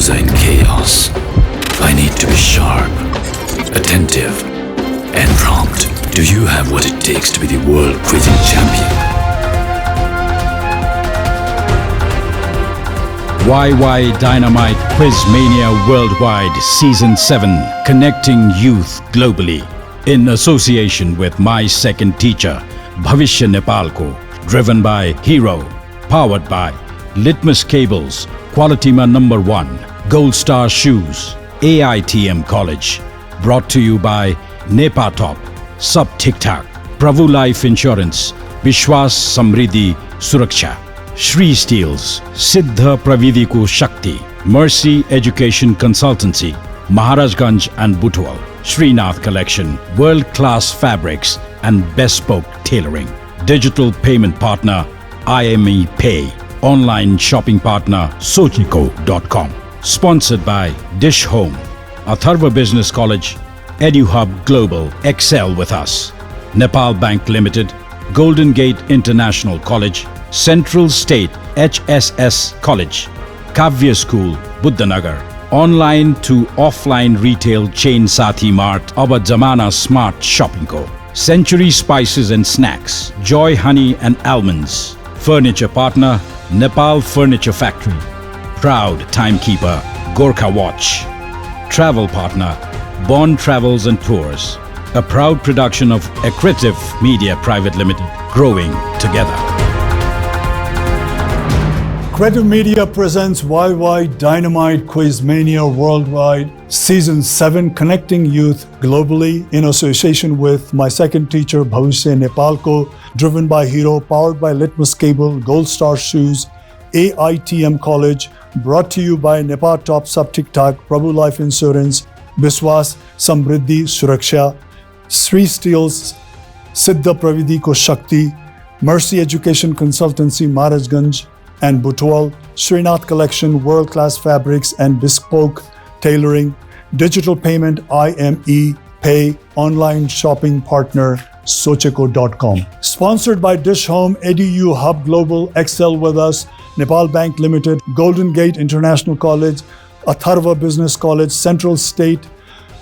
heroes are in chaos. I need to be sharp, attentive, and prompt. Do you have what it takes to be the world quizzing champion? Wai Wai Dynamite Quiz Mania Worldwide Season 7, connecting youth globally. In association with My Second Teacher, Bhavishya Nepal Ko, driven by Hero, powered by Litmus Cables, Qualityma number 1, Gold Star Shoes, AITM College, brought to you by Nepatop, Sub Thik Thak, Prabhu Life Insurance, Vishwas Samriddhi Suraksha, Shri Steels, Siddha Pravidhi Ko Shakti, Mercy Education Consultancy, Maharajganj and Butwal, Srinath Collection, world-class fabrics and bespoke tailoring. Digital payment partner, IME Pay. Online shopping partner, Sochiko.com. Sponsored by Dish Home, Atharva Business College, EduHub Global, Excel with us, Nepal Bank Limited, Golden Gate International College, Central State HSS College, Kavya School, Buddhanagar, online to offline retail chain Sathi Mart, Aba Zamana Smart Shopping Co, Century Spices and Snacks, Joy Honey and Almonds, Furniture Partner, Nepal Furniture Factory, Proud Timekeeper, Gorkha Watch, Travel Partner, Bond Travels and Tours, a proud production of Accretive Media Private Limited, growing together. Accretive Media presents Wai Wai Dynamite Quiz Mania Worldwide Season 7, connecting youth globally in association with My Second Teacher, Bhavishya Nepal Ko, driven by Hero, powered by Litmus Cable, Gold Star Shoes, AITM College, brought to you by Nepatop, Sub Thik Thak, Prabhu Life Insurance, Biswas Samriddhi Suraksha, Shri Steels, Siddha Pravidhi Ko Shakti, Mercy Education Consultancy, Maharajganj and Butwal, Srinath Collection, world-class fabrics and bespoke tailoring, digital payment IME Pay, online shopping partner Sochiko.com. Sponsored by Dish Home, EduU Hub Global, Excel with us, Nepal Bank Limited, Golden Gate International College, Atharva Business College, Central State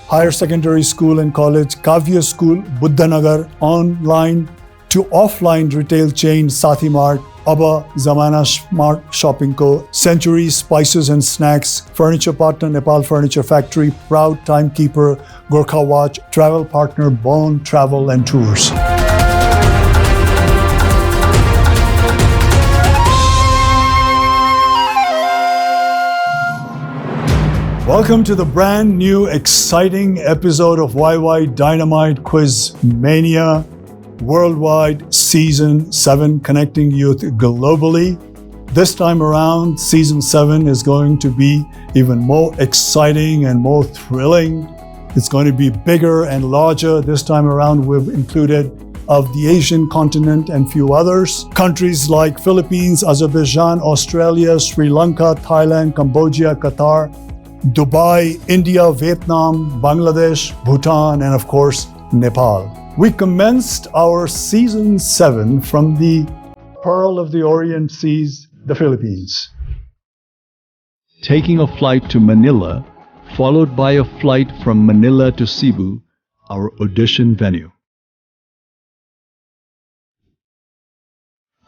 Higher Secondary School and College, Kavya School, Buddhanagar, online to offline retail chain Sathi Mart, Aba Zamana Smart Shopping Co, Century Spices and Snacks, Furniture Partner Nepal Furniture Factory, Proud Timekeeper, Gorkha Watch, Travel Partner Bond Travel and Tours. Welcome to the brand new exciting episode of Wai Wai Dynamite Quiz Mania Worldwide Season 7, connecting youth globally. This time around, Season 7 is going to be even more exciting and more thrilling. It's going to be bigger and larger. This time around, we've included of the Asian continent and few others. Countries like Philippines, Azerbaijan, Australia, Sri Lanka, Thailand, Cambodia, Qatar, Dubai, India, Vietnam, Bangladesh, Bhutan, and of course, Nepal. We commenced our Season 7 from the Pearl of the Orient Seas, the Philippines. Taking a flight to Manila, followed by a flight from Manila to Cebu, our audition venue.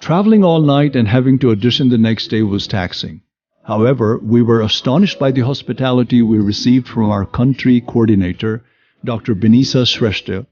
Traveling all night and having to audition the next day was taxing. However, we were astonished by the hospitality we received from our country coordinator, Dr. Binod Shrestha,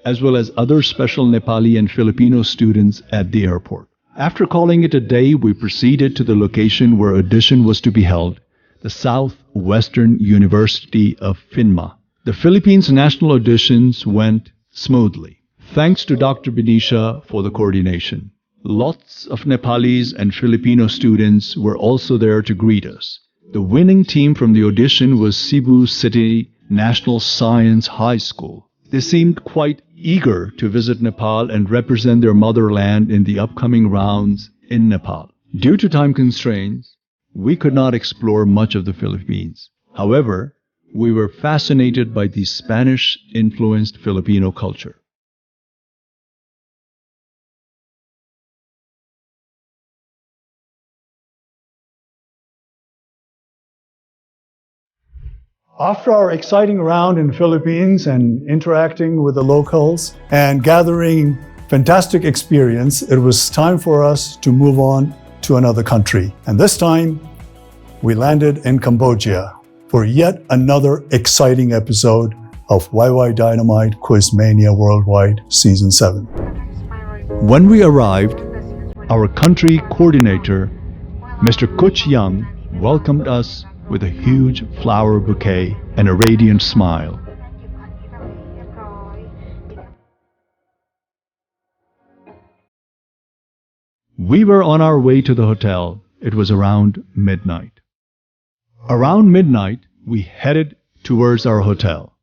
as well as other special Nepali and Filipino students at the airport. After calling it a day, we proceeded to the location where audition was to be held, the Southwestern University of Finma. The Philippines national auditions went smoothly. Thanks to Dr. Binisha for the coordination. Lots of Nepalis and Filipino students were also there to greet us. The winning team from the audition was Cebu City National Science High School. They seemed quite eager to visit Nepal and represent their motherland in the upcoming rounds in Nepal. Due to time constraints, we could not explore much of the Philippines. However, we were fascinated by the Spanish-influenced Filipino culture. After our exciting round in Philippines and interacting with the locals and gathering fantastic experience, it was time for us to move on to another country. And this time, we landed in Cambodia for yet another exciting episode of Wai Wai Dynamite Quiz Mania Worldwide Season 7. When we arrived, our country coordinator, Mr. Kuch Young, welcomed us with a huge flower bouquet and a radiant smile. We were on our way to the hotel. It was around midnight. Around midnight, we headed towards our hotel.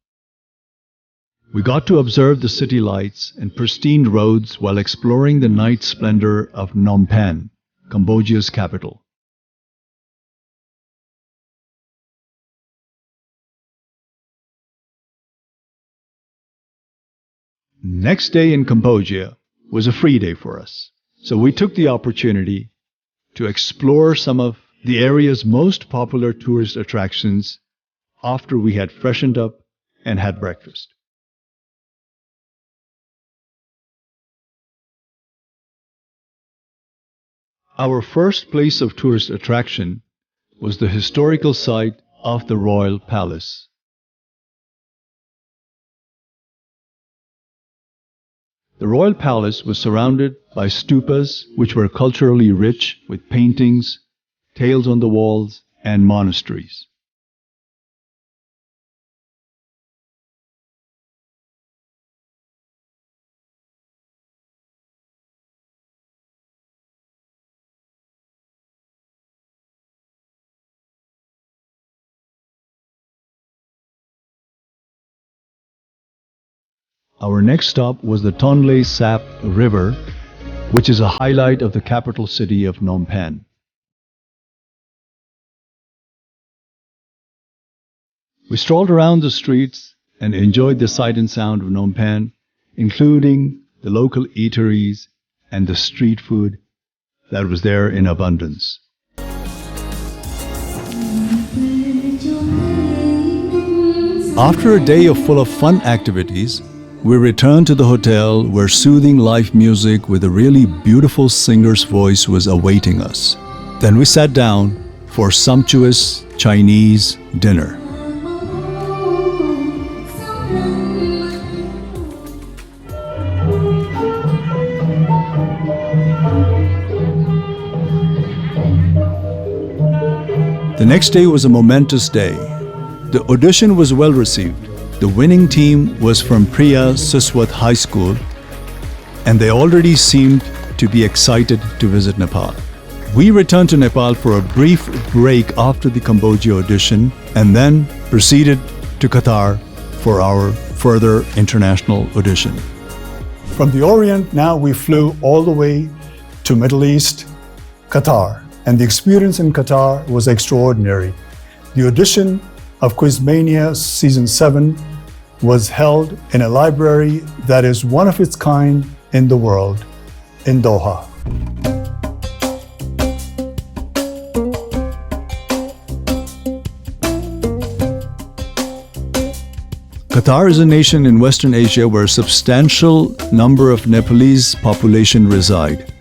We got to observe the city lights and pristine roads while exploring the night splendor of Phnom Penh, Cambodia's capital. Next day in Cambodia was a free day for us, so we took the opportunity to explore some of the area's most popular tourist attractions after we had freshened up and had breakfast. Our first place of tourist attraction was the historical site of the Royal Palace. The Royal Palace was surrounded by stupas which were culturally rich with paintings, tales on the walls, and monasteries. Our next stop was the Tonle Sap River, which is a highlight of the capital city of Phnom Penh. We strolled around the streets and enjoyed the sight and sound of Phnom Penh, including the local eateries and the street food that was there in abundance. After a day full of fun activities, we returned to the hotel where soothing live music with a really beautiful singer's voice was awaiting us. Then we sat down for sumptuous Chinese dinner. The next day was a momentous day. The audition was well received. The winning team was from Priya Suswat High School, and they already seemed to be excited to visit Nepal. We returned to Nepal for a brief break after the Cambodia audition and then proceeded to Qatar for our further international audition. From the Orient, now we flew all the way to Middle East, Qatar, and the experience in Qatar was extraordinary. The audition of Quizmania Season 7 was held in a library that is one of its kind in the world, in Doha. Qatar is a nation in Western Asia where a substantial number of Nepalese population reside.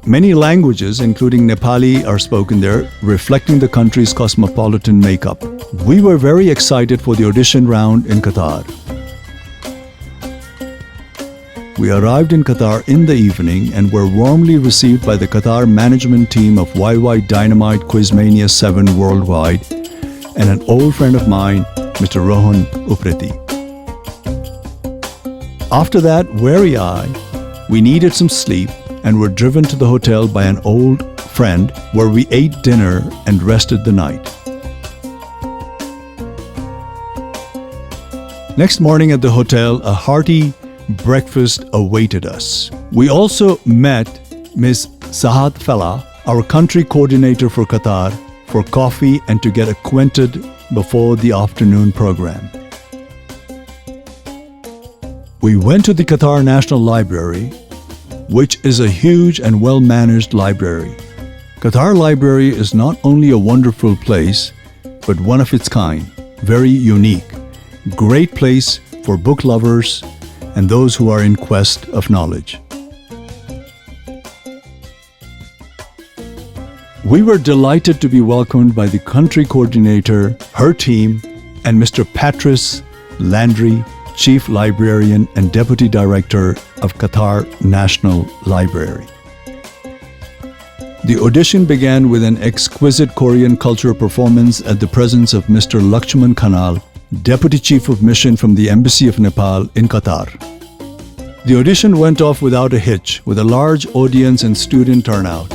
Many languages, including Nepali, are spoken there, reflecting the country's cosmopolitan makeup. We were very excited for the audition round in Qatar. We arrived in Qatar in the evening and were warmly received by the Qatar management team of Wai Wai Dynamite Quizmania 7 Worldwide and an old friend of mine, Mr. Rohan Upreti. After that, weary-eyed, we needed some sleep and were driven to the hotel by an old friend where we ate dinner and rested the night. Next morning at the hotel, a hearty breakfast awaited us. We also met Ms. Sahat Fella, our country coordinator for Qatar, for coffee and to get acquainted before the afternoon program. We went to the Qatar National Library, which is a huge and well-managed library. Qatar Library is not only a wonderful place, but one of its kind, very unique. Great place for book lovers and those who are in quest of knowledge. We were delighted to be welcomed by the country coordinator, her team, and Mr. Patrice Landry, Chief Librarian and Deputy Director of Qatar National Library. The audition began with an exquisite Korean culture performance at the presence of Mr. Lakshman Khanal, Deputy Chief of Mission from the Embassy of Nepal in Qatar. The audition went off without a hitch, with a large audience and student turnout.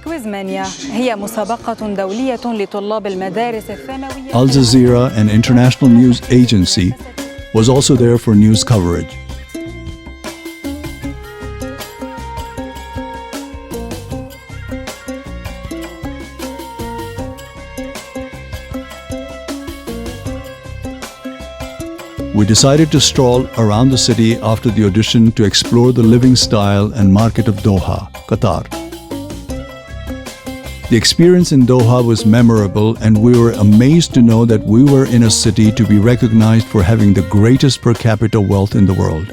كويز مانيا هي مسابقة دولية لطلاب المدارس الثانوية. Al Jazeera, an international news agency, was also there for news coverage. We decided to stroll around the city after the audition to explore the living style and market of Doha, Qatar. The experience in Doha was memorable, and we were amazed to know that we were in a city to be recognized for having the greatest per capita wealth in the world.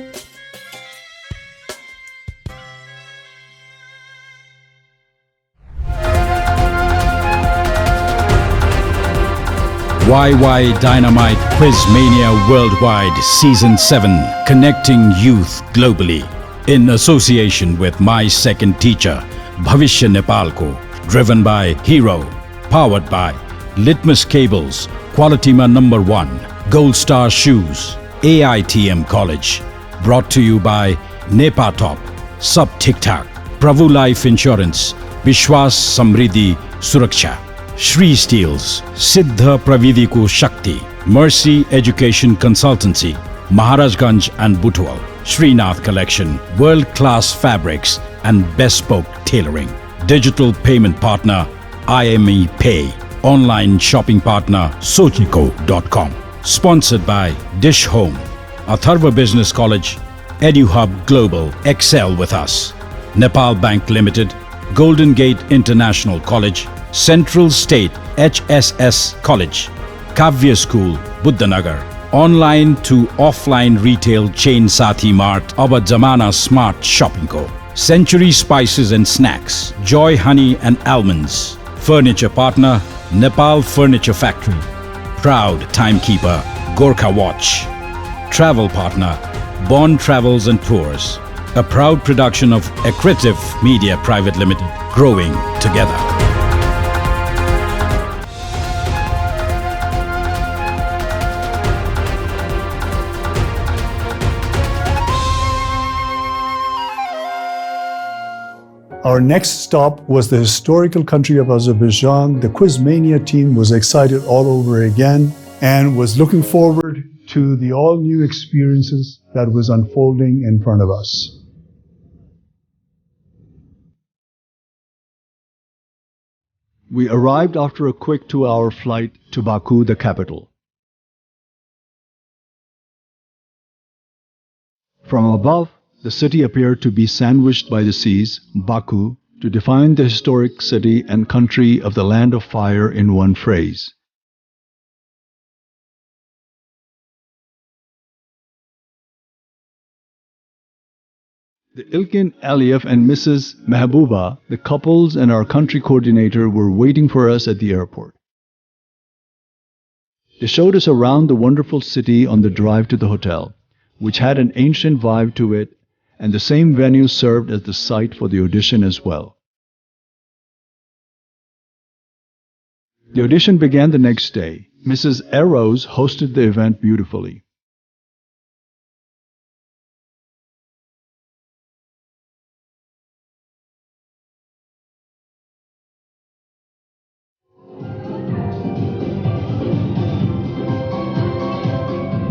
Wai Wai Dynamite Quiz Mania Worldwide Season 7, connecting youth globally, in association with my second teacher, Bhavishya Nepal Ko, driven by Hero, powered by Litmus Cables, Qualityma number 1, Gold Star Shoes, AITM College, brought to you by Nepatop, Sub Tic Tac, Pravu Life Insurance, Vishwas Samriddhi Suraksha, Shri Steels, Siddha Pravidiko Shakti, Mercy Education Consultancy, Maharajganj and Butwal, Srinath Collection, world-class fabrics and bespoke tailoring. Digital payment partner, IME Pay. Online shopping partner, Sochiko.com. Sponsored by Dish Home, Atharva Business College, EduHub Global, Excel with us, Nepal Bank Limited, Golden Gate International College, Central State HSS College, Kavya School, Buddhanagar, online to offline retail chain Sati Mart, Aba Zamana Smart Shopping Co. Century Spices and Snacks, Joy Honey and Almonds. Furniture partner, Nepal Furniture Factory. Proud timekeeper, Gorkha Watch. Travel partner, Bond Travels and Tours. A proud production of Accretive Media Private Limited, growing together. Our next stop was the historical country of Azerbaijan. The Quizmania team was excited all over again and was looking forward to the all-new experiences that was unfolding in front of us. We arrived after a quick 2-hour flight to Baku, the capital. From above, the city appeared to be sandwiched by the seas, Baku, to define the historic city and country of the land of fire in one phrase. The Ilkin Aliyev and Mrs. Mehbooba, the couples and our country coordinator, were waiting for us at the airport. They showed us around the wonderful city on the drive to the hotel, which had an ancient vibe to it, and the same venue served as the site for the audition as well. The audition began the next day. Mrs. Eros hosted the event beautifully.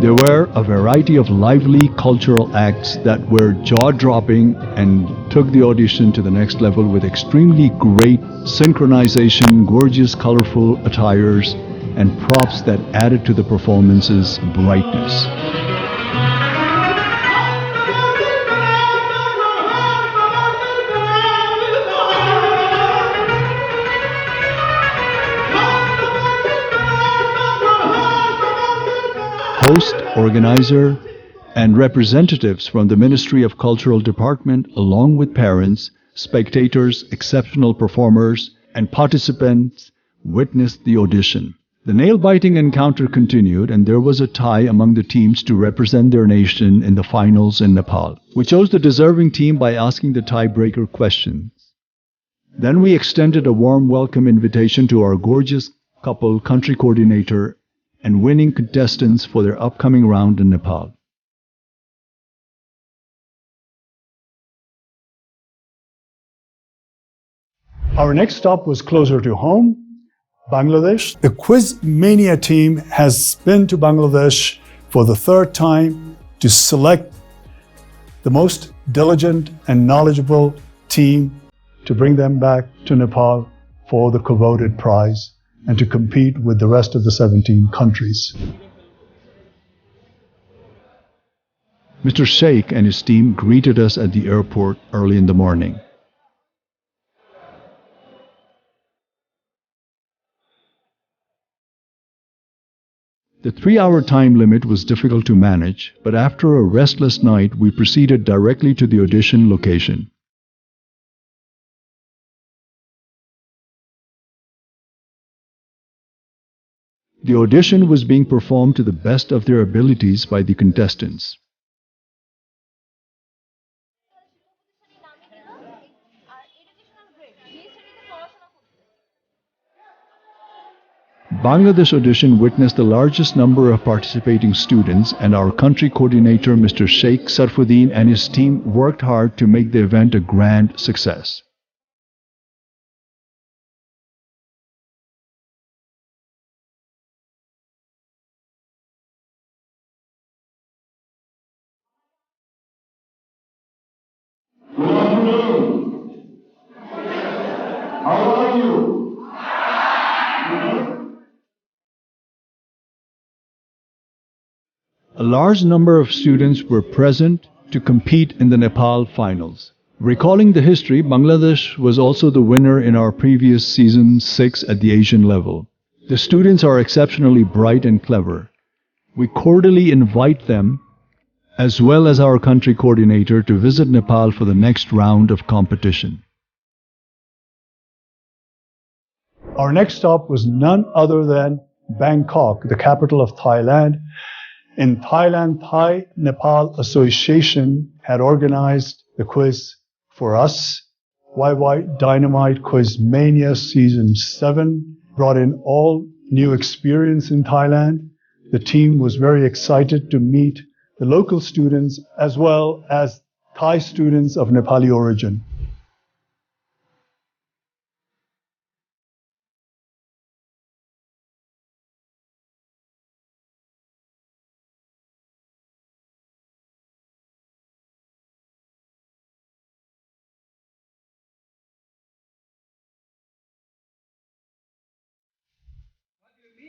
There were a variety of lively cultural acts that were jaw-dropping and took the audition to the next level with extremely great synchronization, gorgeous colorful attires, and props that added to the performance's brightness. host, organizer, and representatives from the Ministry of Cultural Department, along with parents, spectators, exceptional performers, and participants, witnessed the audition. The nail-biting encounter continued, and there was a tie among the teams to represent their nation in the finals in Nepal. We chose the deserving team by asking the tiebreaker questions. Then we extended a warm welcome invitation to our gorgeous couple, country coordinator, and winning contestants for their upcoming round in Nepal. Our next stop was closer to home, Bangladesh. The Quiz Mania team has been to Bangladesh for the third time to select the most diligent and knowledgeable team to bring them back to Nepal for the coveted prize and to compete with the rest of the 17 countries. Mr. Sheikh and his team greeted us at the airport early in the morning. The 3-hour time limit was difficult to manage, but after a restless night, we proceeded directly to the audition location. The audition was being performed to the best of their abilities by the contestants. Bangladesh audition witnessed the largest number of participating students, and our country coordinator Mr. Sheikh Sarfuddin and his team worked hard to make the event a grand success. A large number of students were present to compete in the Nepal finals. Recalling the history, Bangladesh was also the winner in our previous season 6 at the Asian level. The students are exceptionally bright and clever. We cordially invite them, as well as our country coordinator, to visit Nepal for the next round of competition. Our next stop was none other than Bangkok, the capital of Thailand. In Thailand, Thai-Nepal Association had organized the quiz for us. Wai Wai Dynamite Quiz Mania Season 7 brought in all new experience in Thailand. The team was very excited to meet the local students as well as Thai students of Nepali origin.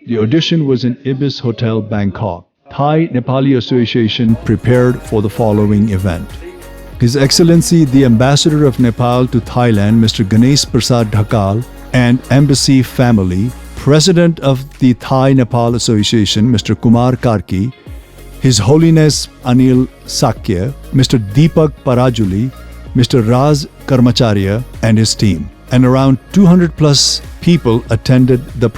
The audition was in Ibis Hotel, Bangkok. Thai Nepali Association prepared for the following event. His Excellency the Ambassador of Nepal to Thailand, Mr. Ganesh Dhakal, and Embassy Family, President of the Thai Nepal Association, Mr. Kumar Karki, His Holiness Anil Sakya, Mr. Deepak Parajuli, Mr. Raj Karmacharya and his team. And around 200 plus people attended the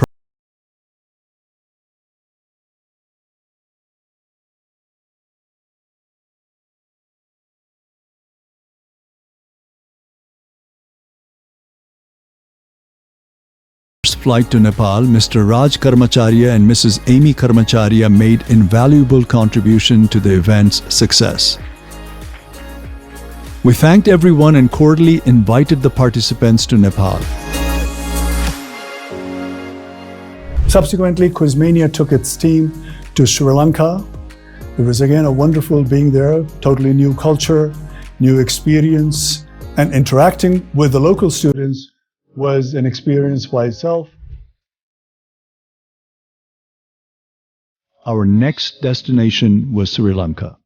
flight to Nepal. Mr. Raj Karmacharya and Mrs. Amy Karmacharya made invaluable contribution to the event's success. We thanked everyone and cordially invited the participants to Nepal. Subsequently, Quizmania took its team to Sri Lanka. It was again a wonderful being there, totally new culture, new experience, and interacting with the local students was an experience by itself. Our next destination was Sri Lanka.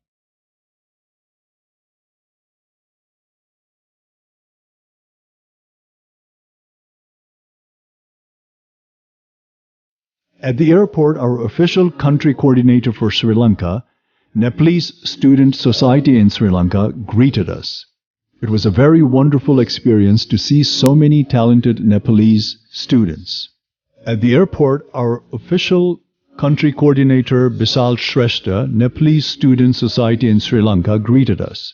At the airport, our official country coordinator for Sri Lanka, Nepalese Student Society in Sri Lanka, greeted us. It was a very wonderful experience to see so many talented Nepalese students. At the airport, our official country coordinator, Bisal Shrestha, Nepalese Student Society in Sri Lanka, greeted us.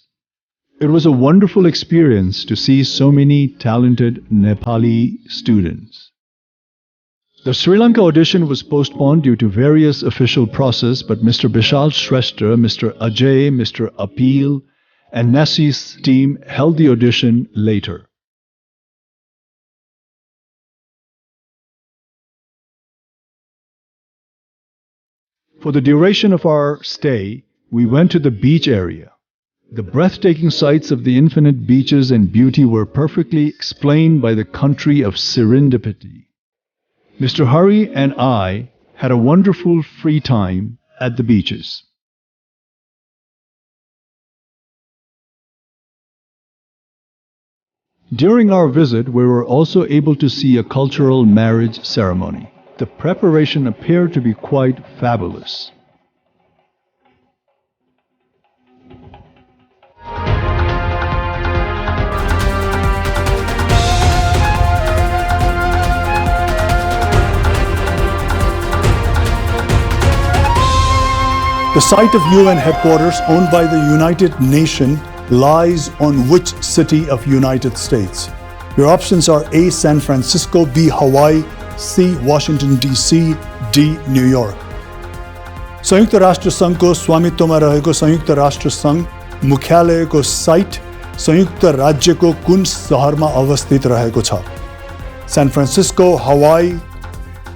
It was a wonderful experience to see so many talented Nepali students. The Sri Lanka audition was postponed due to various official process, but Mr. Bishal Shrestha, Mr. Ajay, Mr. Apeel, and Nasi's team held the audition later. For the duration of our stay, we went to the beach area. The breathtaking sights of the infinite beaches and beauty were perfectly explained by the country of serendipity. Mr. Hari and I had a wonderful free time at the beaches. During our visit, we were also able to see a cultural marriage ceremony. The preparation appeared to be quite fabulous. The site of UN headquarters owned by the United Nations lies on which city of United States? Your options are A. San Francisco, B. Hawaii, C. Washington DC, D. New York. संयुक्त राष्ट्र संघको स्वामित्वमा रहेको संयुक्त राष्ट्र संघ मुख्यालयको site संयुक्त राज्यको कुन शहरमा अवस्थित रहेको छ? San Francisco, Hawaii,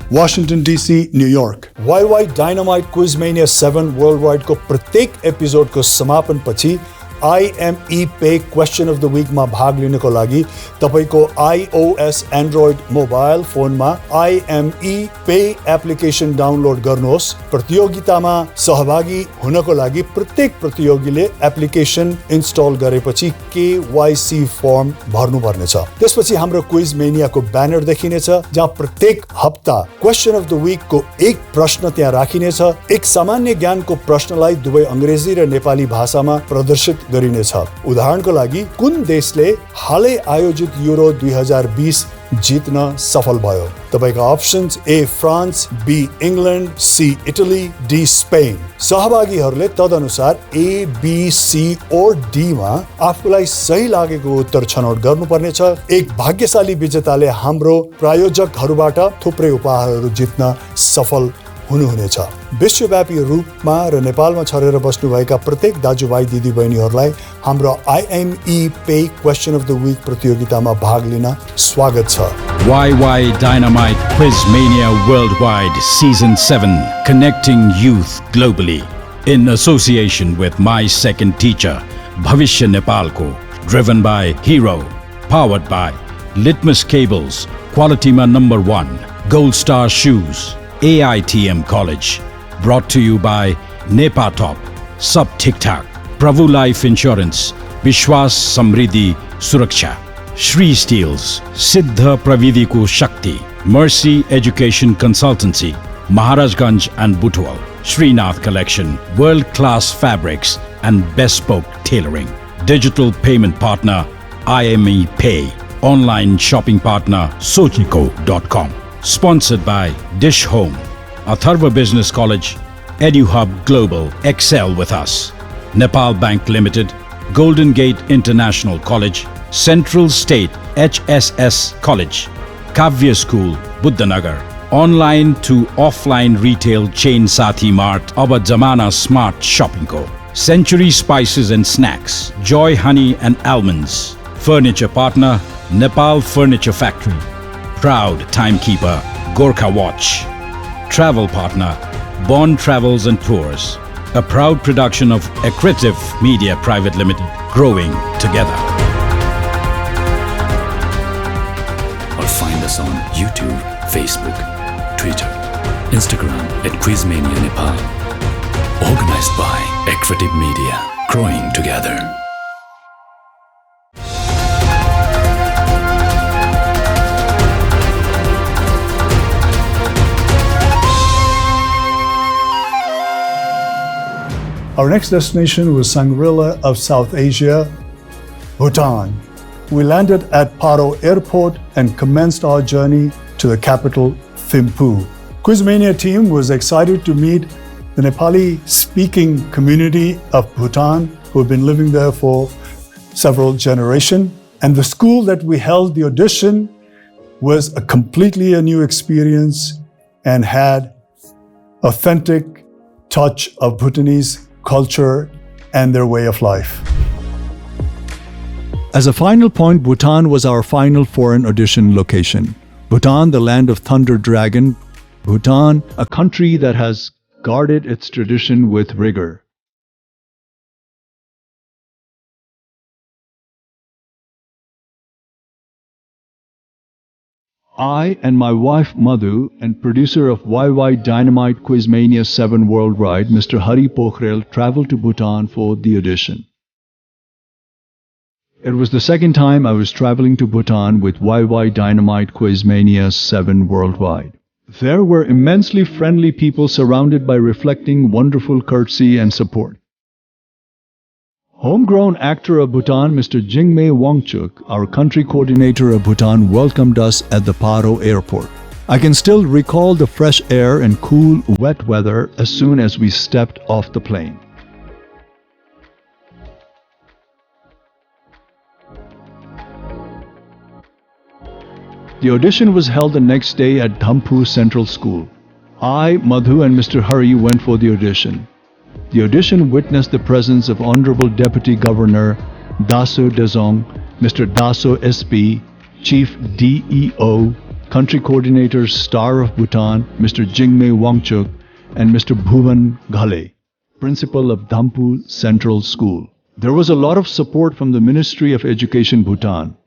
Washington DC, New York. Wai Wai Dynamite Quiz Mania 7 Worldwide को प्रत्येक एपिसोड को समापन पछि IME Pay Question of the Week मा भाग लिनको लागि तपाईको iOS Android मोबाइल फोनमा IME Pay एप्लिकेसन डाउनलोड गर्नुहोस्। प्रतियोगितामा सहभागी हुनको लागि प्रत्येक प्रतियोगीले एप्लिकेसन इन्स्टल गरेपछि KYC फर्म भर्नु पर्नेछ। त्यसपछि हाम्रो क्विज मेनियाको ब्यानर देखिनेछ जहाँ प्रत्येक हप्ता क्वेशन अफ द वीक को एक प्रश्न त्यहाँ राखिनेछ। एक सामान्य ज्ञानको प्रश्नलाई दुवै अंग्रेजी र नेपाली भाषामा प्रदर्शित गरिनेछ। उदाहरणको लागि कुन देशले हालै आयोजित युरो 2020 जित्न सफल भयो? तपाईका options A France, B England, C Italy, D Spain. सहभागीहरूले तदनुसार A, B, C और D मा आफूलाई सही लागेको उत्तर छनौट गर्नुपर्नेछ। एक भाग्यशाली विजेताले हाम्रो प्रायोजकहरूबाट थुप्रै उपहारहरू जित्न सफल हुनुहुनेछ। विश्वव्यापी रूपमा र नेपालमा छरेर बस्नुभएका प्रत्येक दाजुभाइ दिदीबहिनीहरूलाई हाम्रो IME Pay Question of the Week प्रतियोगितामा भाग लिन स्वागत छ। Wai Wai Dynamite Quiz Mania Worldwide Season 7, Connecting Youth Globally, in association with My Second Teacher, Bhavishya Nepalko, driven by Hero, powered by Litmus Cables, Qualityma number 1, Gold Star Shoes, AITM College, brought to you by Nepatop, Sub Tic Tac, Prabhu Life Insurance, Vishwas Samriddhi Suraksha, Shri Steels, Siddha Pravidiku Shakti, Mercy Education Consultancy, Maharajganj and Butwal, Srinath Collection, world-class fabrics and bespoke tailoring, digital payment partner IME Pay, online shopping partner Sochiko.com. Sponsored by Dish Home, Atharva Business College, EduHub Global, Excel with us, Nepal Bank Limited, Golden Gate International College, Central State HSS College, Kavya School, Buddhanagar, online to offline retail chain Sathi Mart, Aba Zamana Smart Shopping Co, Century Spices and Snacks, Joy Honey and Almonds, Furniture Partner, Nepal Furniture Factory, proud timekeeper, Gorkha Watch. Travel partner, Bond Travels and Tours. A proud production of Accretive Media Private Limited, growing together. Or find us on YouTube, Facebook, Twitter, Instagram at Quizmania Nepal. Organized by Accretive Media, growing together. Our next destination was Shangri-La of South Asia, Bhutan. We landed at Paro Airport and commenced our journey to the capital, Thimphu. Quizmania team was excited to meet the Nepali-speaking community of Bhutan who have been living there for several generations. And the school that we held the audition was a completely new experience and had authentic touch of Bhutanese culture and their way of life. As a final point, Bhutan was our final foreign audition location. Bhutan, the land of Thunder Dragon. Bhutan, a country that has guarded its tradition with rigor. I and my wife Madhu and producer of Wai Wai Dynamite Quizmania 7 Worldwide, Mr. Ravi Phuyal, traveled to Bhutan for the audition. It was the second time I was traveling to Bhutan with Wai Wai Dynamite Quizmania 7 Worldwide. There were immensely friendly people surrounded by reflecting wonderful courtesy and support. Homegrown actor of Bhutan, Mr. Jingmei Wangchuk, our country coordinator of Bhutan, welcomed us at the Paro airport. I can still recall the fresh air and cool, wet weather as soon as we stepped off the plane. The audition was held the next day at Thimphu Central School. I, Madhu and Mr. Hari went for the audition. The audition witnessed the presence of Honorable Deputy Governor Daso Dezong, Mr. Daso SP, Chief DEO, Country Coordinator Star of Bhutan, Mr. Jingmei Wangchuk, and Mr. Bhuvan Ghale, Principal of Thimphu Central School. There was a lot of support from the Ministry of Education Bhutan.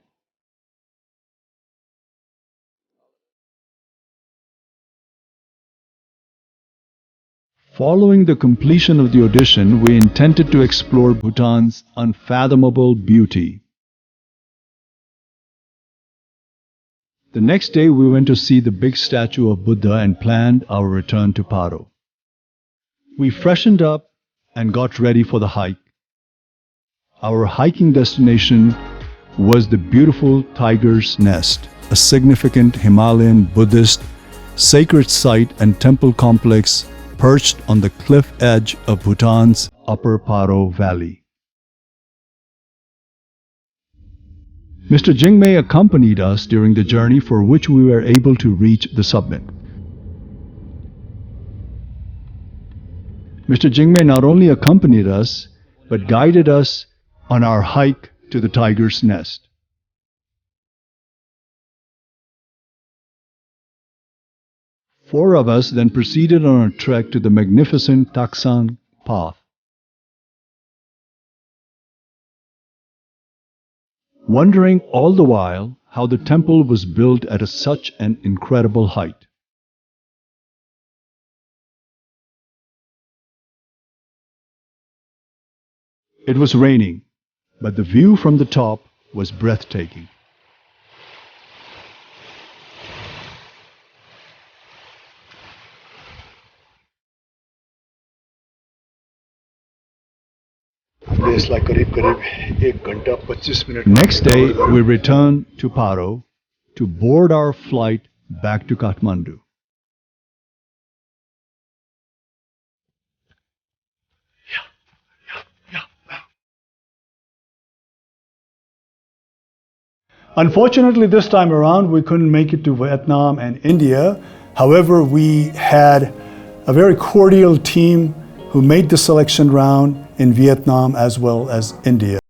Following the completion of the audition, we intended to explore Bhutan's unfathomable beauty. The next day, we went to see the big statue of Buddha and planned our return to Paro. We freshened up and got ready for the hike. Our hiking destination was the beautiful Tiger's Nest, a significant Himalayan Buddhist sacred site and temple complex perched on the cliff edge of Bhutan's Upper Paro Valley. Mr. Jingmei accompanied us during the journey, for which we were able to reach the summit. Mr. Jingmei not only accompanied us, but guided us on our hike to the Tiger's Nest. Four of us then proceeded on a trek to the magnificent Taksang Path. Wondering all the while how the temple was built at such an incredible height. It was raining, but the view from the top was breathtaking. Next day, we returned to Paro to board our flight back to Kathmandu. Unfortunately, this time around, we couldn't make it to Vietnam and India. However, we had a very cordial team who made the selection round in Vietnam as well as India.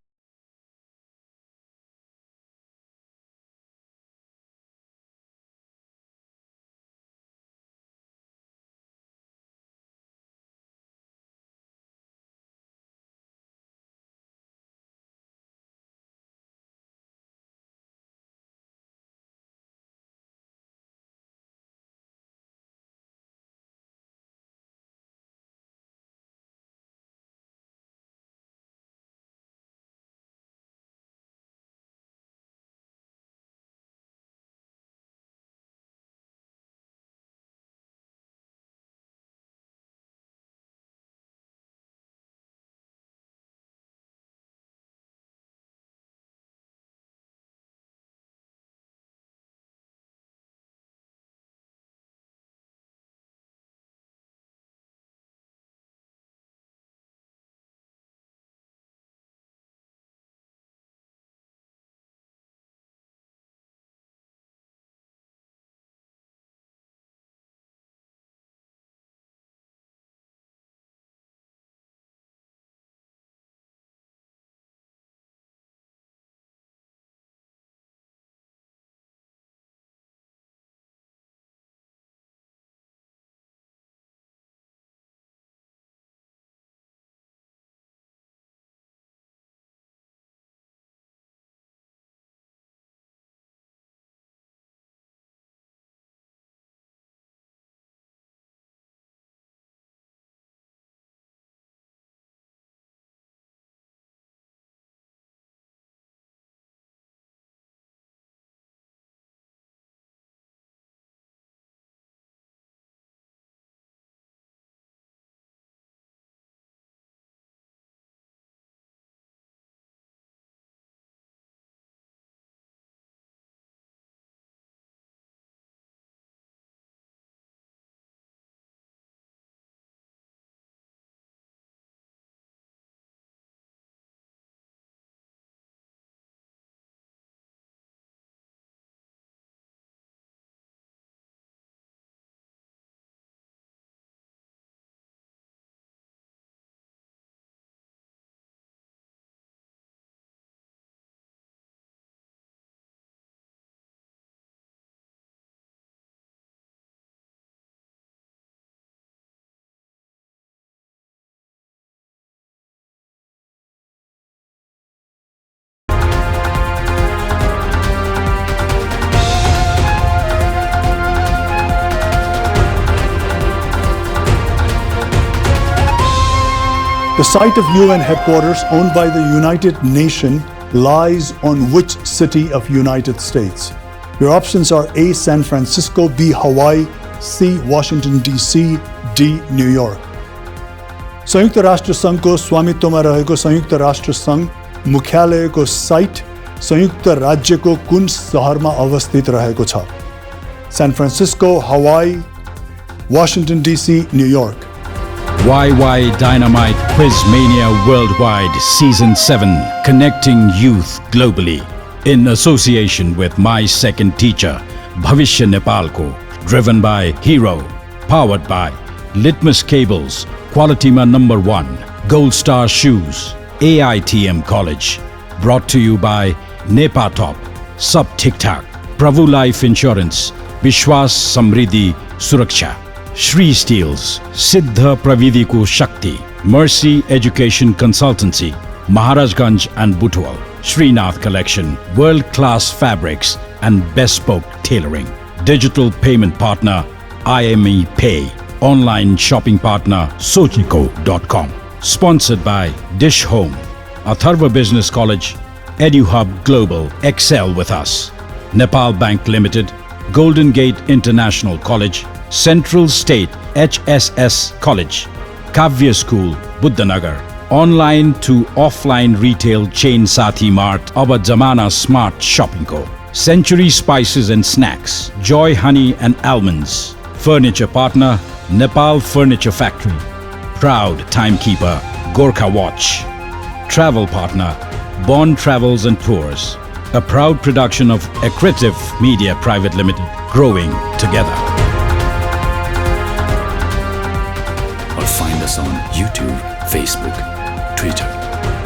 The site of UN headquarters owned by the United Nations lies on which city of United States? Your options are A. San Francisco, B. Hawaii, C. Washington DC, D. New York. संयुक्त राष्ट्र संघको स्वामित्वमा रहेको संयुक्त राष्ट्र संघ मुख्यालयको site संयुक्त राज्यको कुन शहरमा अवस्थित रहेको छ? San Francisco, Hawaii, Washington DC, New York. Wai Wai Dynamite Quiz Mania Worldwide Season 7, connecting youth globally in association with my second teacher, Bhavishya Nepalko, driven by Hero, powered by Litmus Cables, Quality Man #1, Gold Star Shoes, AITM College, brought to you by Nepatop, Sub Thik Thak, Prabhu Life Insurance, Vishwas Samriddhi Suraksha, Shri Steels, Siddha Pravidiko Shakti, Mercy Education Consultancy, Maharajganj and Butwal, Srinath Collection, world-class fabrics and bespoke tailoring. Digital payment partner, IME Pay. Online shopping partner, Sochiko.com. Sponsored by Dish Home, Atharva Business College, EduHub Global, Excel with us. Nepal Bank Limited, Golden Gate International College, Central State HSS College, Kavya School, Buddhanagar. Online to offline retail chain Sathi Mart, Aba Zamana Smart Shopping Co. Century Spices and Snacks, Joy Honey and Almonds. Furniture partner, Nepal Furniture Factory. Proud timekeeper, Gorkha Watch. Travel partner, Bond Travels and Tours. A proud production of Accretive Media Private Limited, growing together. Or find us on YouTube, Facebook, Twitter,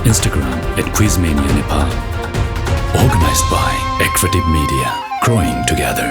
Instagram at Quizmania Nepal. Organized by Accretive Media, growing together.